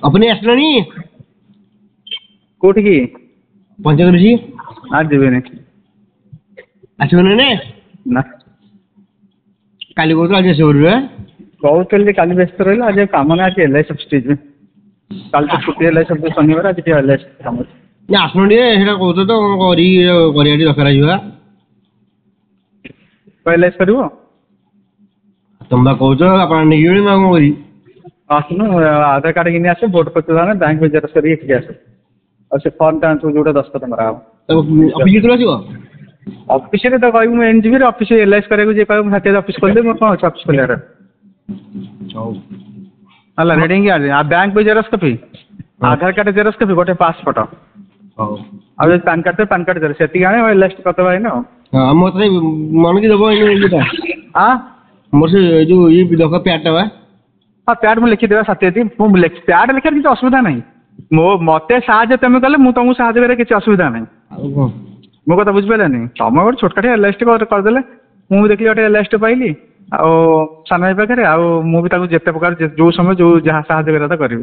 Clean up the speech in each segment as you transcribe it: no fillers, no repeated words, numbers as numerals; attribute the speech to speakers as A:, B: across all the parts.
A: अपने आसलानी
B: कोठी की
A: पंचायत ऋषि
B: आज जीवेनी
A: आसबने
B: ना
A: काली को आज आसो
B: कहते काली व्यस्त रहा आज कम ना आज एल आई सब्सिडी कल तो छुट्टी एल आई सब शनिवार आज एल आई कम
A: आसन टे से कौच तो कर दरकार
B: एल आई कर
A: तुम कौच आप कौन करी
B: आसन आधार कार्ड कि आस भोट पत्र बैंक में जेरक्स करके आस और से फर्म टा जो दस्तखत मरा
A: ऑफिस आस
B: ऑफिस रे तो कहूँ N G office L I कराया कह षाठी ऑफिस खोल मोर कौन ऑफिस खोलियार है रेडी आ बैंक पे जेरक्स कॉपी आधार कार्ड जेरक्स कॉपी गोटे पासपोर्ट आ पैन कार्ड जेरक्स से आने लिस्ट करदे ना
A: मत मन की दब
B: हाँ
A: मोर से जो ये दरकार प्याटा बा
B: हाँ प्याड मुझे लिखिदेवा साथी प्याड लिखार किसी असुविधा नहीं मो मत साहय तुम कले मुझे तुमको साहय कर किसी असुविधा नहीं मो कथा बुझिपारानी तुम गोटे छोटकाटी एल आई करदे मुझे देखली गोटे एल आई पाइली सान भाई पाखे मुझे जिते प्रकार जो समय जो जहाँ साहय करा करी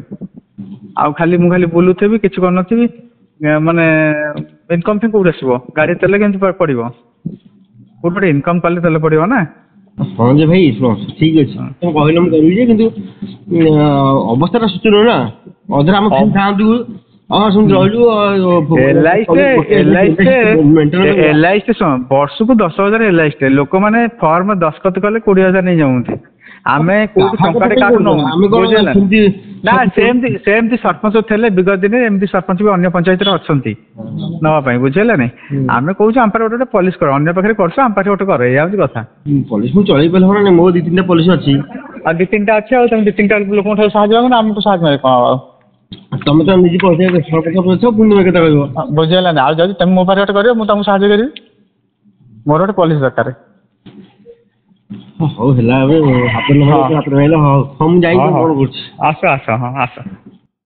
B: खाली मुझे खाली बुलूथी कि करी माने इनकम फिर कौट आसो गाड़ी तेल के पड़ो कौट गोटे इनकम कले तेल पड़ो ना
A: हाँ जे भाई शुण ठीक अच्छे तुम कहल मुझे कि अवस्था सुचुन ना अधर आम था
B: वर्ष को 10,000 एल आई लोक मैंने फर्म दस्खत कले 20,000 नहीं जाऊँगी आम ना सेमती सरपंच थे विगत दिन एमती सरपंच भी अन्य पंचायत अच्छा नापी बुझेगा नहीं आम कौन आम पाखे गोटे पॉलिश कर अन्य पाखे कर आम पाखे गोटे कर यह कथा
A: पॉलिश मुझे चल पारे ना मो 2-3टा पॉलिश अच्छी
B: आ 2-3टा अच्छे तुम 2-3टा लोक साहय मांग आमको साहय मारे कौन
A: तुम तो निजी पैसा पुणी तुम कह
B: बुझेगा आज जब तुम मो पाखे गोटे कर मुझे साहय करी मोर गोटे पॉलिश दरकार
A: हौ हाथ हाथ हाँ मुझे कौन कर
B: आस आस हाँ आस